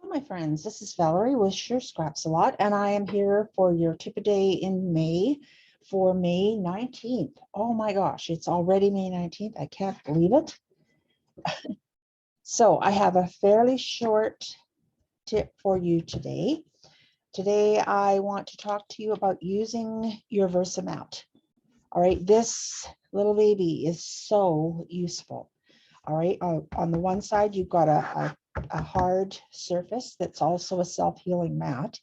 My friends, this is Valerie with Sure Scraps a Lot, and I am here for your tip a day in May for May 19th. Oh my gosh, it's already May 19th. I can't believe it. So I have a fairly short tip for you today. Today, I want to talk to you about using your Versamat. All right, this little baby is so useful. All right, on the one side, you've got a hard surface that's also a self-healing mat.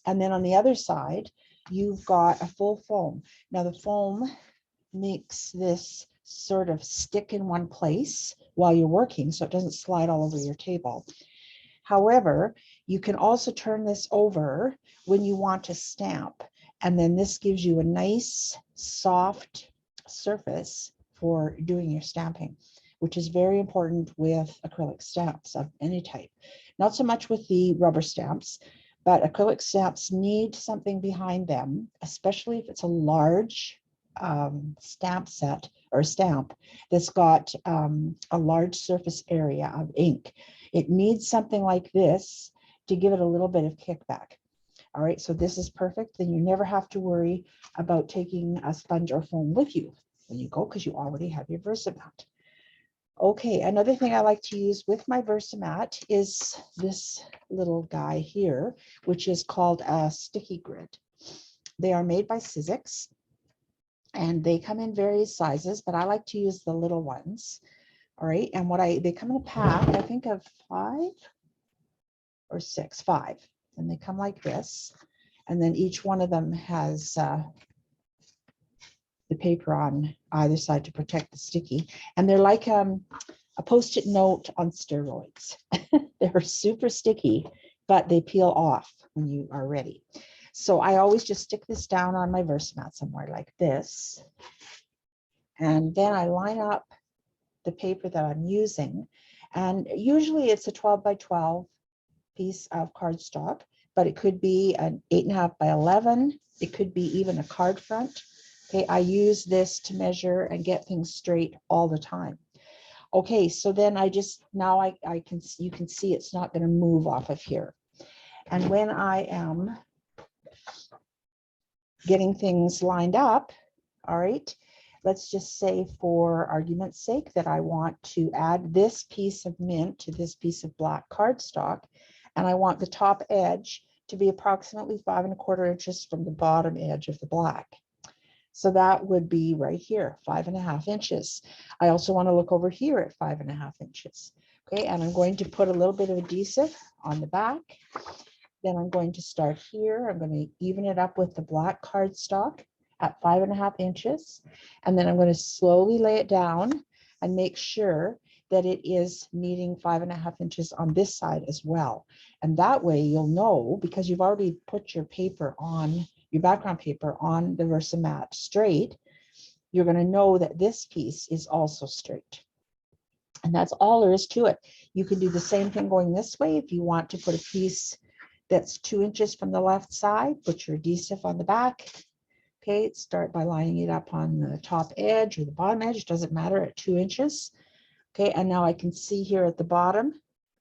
And then on the other side, you've got a full foam. Now the foam makes this sort of stick in one place while you're working, so it doesn't slide all over your table. However, you can also turn this over when you want to stamp. And then this gives you a nice, soft surface for doing your stamping, which is very important with acrylic stamps of any type. Not so much with the rubber stamps, but acrylic stamps need something behind them, especially if it's a large stamp set or stamp that's got a large surface area of ink. It needs something like this to give it a little bit of kickback. All right, so this is perfect. Then you never have to worry about taking a sponge or foam with you when you go because you already have your Versamat. Okay, another thing I like to use with my Versamat is this little guy here, which is called a sticky grid. They are made by Sizzix, and they come in various sizes, but I like to use the little ones. All right, and they come in a pack, I think of 5 or 6, 5, and they come like this. And then each one of them has the paper on either side to protect the sticky. And they're like a Post-it note on steroids. They're super sticky, but they peel off when you are ready. So I always just stick this down on my Versamat somewhere like this. And then I line up the paper that I'm using. And usually it's a 12 by 12 piece of cardstock, but it could be an 8.5 by 11. It could be even a card front. Okay, I use this to measure and get things straight all the time. Okay, so then you can see it's not going to move off of here. And when I am getting things lined up, all right, let's just say for argument's sake that I want to add this piece of mint to this piece of black cardstock, and I want the top edge to be approximately 5.25 inches from the bottom edge of the black. So that would be right here, 5.5 inches. I also want to look over here at 5.5 inches. Okay, and I'm going to put a little bit of adhesive on the back. Then I'm going to start here. I'm going to even it up with the black cardstock at 5.5 inches. And then I'm going to slowly lay it down and make sure that it is meeting 5.5 inches on this side as well. And that way you'll know, because you've already put your paper on, your background paper on the Versamat straight, you're going to know that this piece is also straight. And that's all there is to it. You can do the same thing going this way. If you want to put a piece that's 2 inches from the left side, put your adhesive on the back. Okay, start by lining it up on the top edge or the bottom edge, doesn't matter, at 2 inches. Okay, and now I can see here at the bottom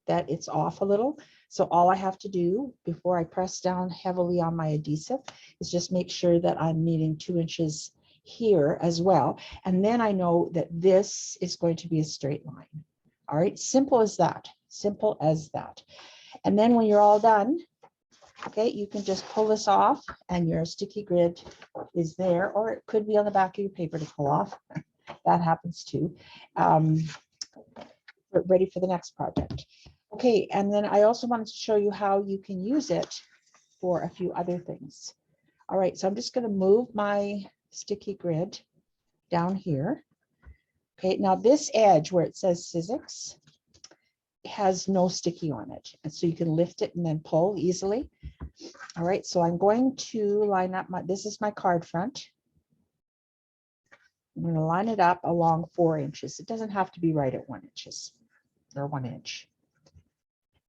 that it's off a little. So all I have to do before I press down heavily on my adhesive is just make sure that I'm meeting 2 inches here as well. And then I know that this is going to be a straight line. All right, simple as that, simple as that. And then when you're all done, okay, you can just pull this off and your sticky grid is there, or it could be on the back of your paper to pull off. That happens too. Ready for the next project. Okay, and then I also wanted to show you how you can use it for a few other things. All right, so I'm just going to move my sticky grid down here. Okay, now this edge where it says Sizzix has no sticky on it, and so you can lift it and then pull easily. All right, so I'm going to line up this is my card front. I'm going to line it up along 4 inches. It doesn't have to be right at 1 inch or 1 inch.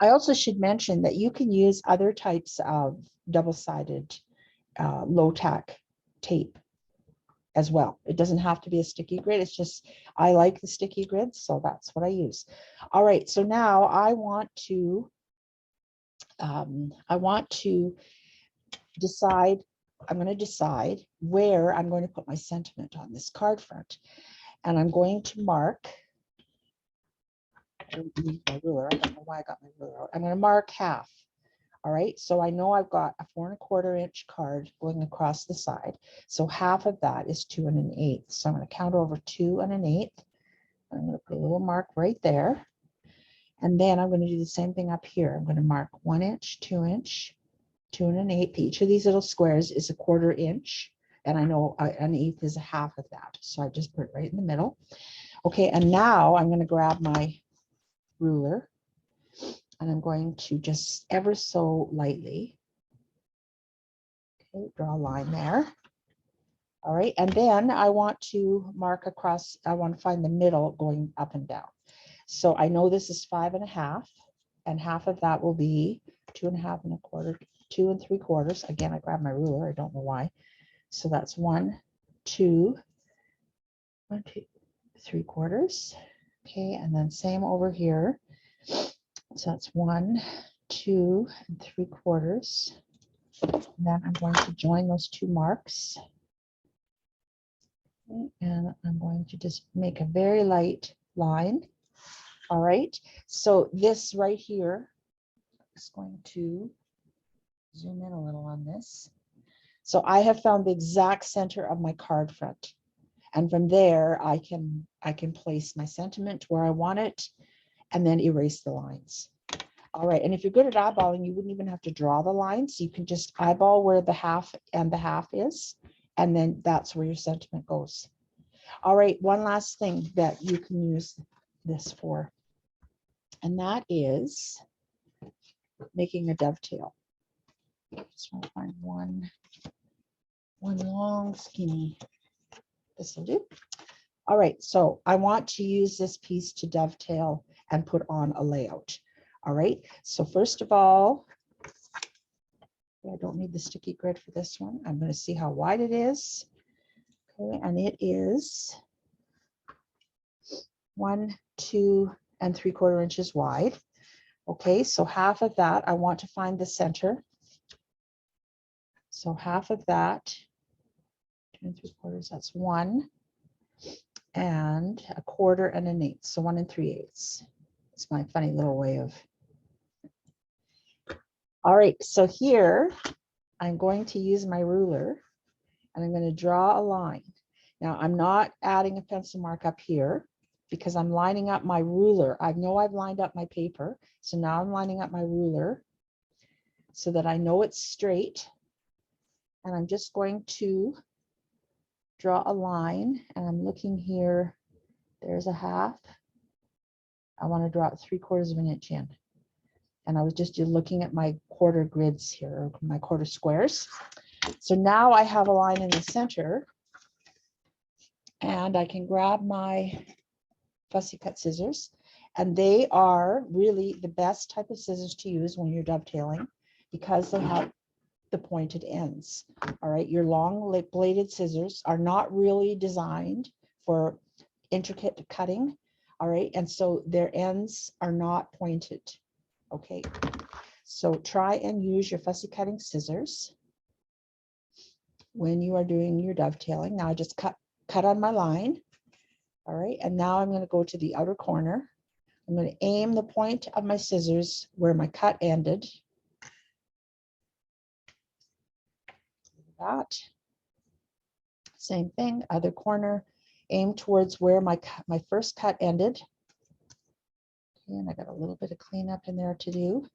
I also should mention that you can use other types of double-sided low tack tape as well. It doesn't have to be a sticky grid. It's just, I like the sticky grid, so that's what I use. All right, so now I want to I want to decide, I'm going to decide where I'm going to put my sentiment on this card front. And I'm going to mark, I don't need my ruler, I don't know why I got my ruler out. I'm going to mark half. All right, so I know I've got a 4 1/4 inch card going across the side. So half of that is 2 1/8. So I'm going to count over 2 1/8. I'm going to put a little mark right there. And then I'm going to do the same thing up here. I'm going to mark 1 inch, 2 inch, 2 1/8. Each of these little squares is a 1/4 inch. And I know an eighth is a half of that. So I just put it right in the middle. Okay, and now I'm going to grab my ruler and I'm going to just ever so lightly, okay, draw a line there. All right, and then I want to mark across, I want to find the middle going up and down. So I know this is 5 1/2, and half of that will be 2 1/2 1/4, 2 3/4. Again, I grabbed my ruler, I don't know why. So that's 1, 2, 1, 2, 3/4. Okay, and then same over here. So that's 1, 2 3/4. And then I'm going to join those two marks. Okay, and I'm going to just make a very light line. All right, so this right here is going to zoom in a little on this. So I have found the exact center of my card front. And from there, I can place my sentiment where I want it and then erase the lines. All right, and if you're good at eyeballing, you wouldn't even have to draw the lines. You can just eyeball where the half and the half is, and then that's where your sentiment goes. All right, one last thing that you can use this for, and that is making a dovetail. Just want to find one long skinny. This will do. All right, so I want to use this piece to dovetail and put on a layout. All right, so first of all, I don't need the sticky grid for this one. I'm going to see how wide it is. Okay, and it is 1, 2 3/4 inches wide. Okay, so half of that, I want to find the center. So half of that, 2 3/4, that's 1 1/4 and 1/8. So 1 3/8. It's my funny little way of. All right, so here I'm going to use my ruler and I'm going to draw a line. Now I'm not adding a pencil mark up here because I'm lining up my ruler. I know I've lined up my paper, so now I'm lining up my ruler so that I know it's straight. And I'm just going to draw a line, and I'm looking here, there's a half. I want to draw it 3/4 of an inch in. And I was just looking at my 1/4 grids here, my 1/4 squares. So now I have a line in the center, and I can grab my fussy cut scissors, and they are really the best type of scissors to use when you're dovetailing because they have the pointed ends. All right, your long bladed scissors are not really designed for intricate cutting. All right, and so their ends are not pointed. Okay, so try and use your fussy cutting scissors when you are doing your dovetailing. Now I just cut on my line. All right, and now I'm going to go to the outer corner. I'm going to aim the point of my scissors where my cut ended. That. Same thing, other corner, aim towards where my first cut ended. Okay, and I got a little bit of cleanup in there to do.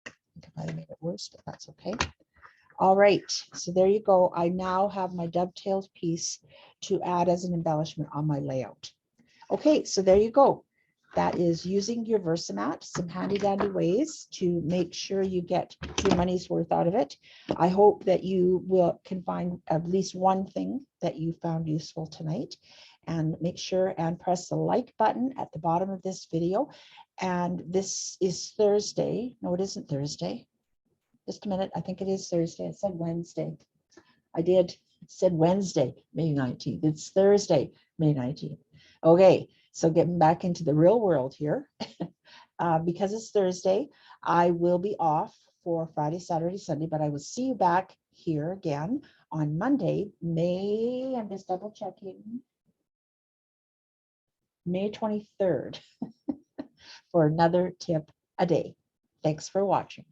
I think I might have made it worse, but that's okay. All right, so there you go. I now have my dovetailed piece to add as an embellishment on my layout. Okay, so there you go. That is using your Versamat, some handy dandy ways to make sure you get your money's worth out of it. I hope that you can find at least one thing that you found useful tonight, and make sure and press the like button at the bottom of this video. And this is Thursday. No, it isn't Thursday. Just a minute. I think it is Thursday. I said Wednesday. I did. It said Wednesday, May 19th. It's Thursday, May 19th. Okay, so getting back into the real world here. because it's Thursday, I will be off for Friday, Saturday, Sunday, but I will see you back here again on Monday, I'm just double checking, May 23rd for another tip a day. Thanks for watching.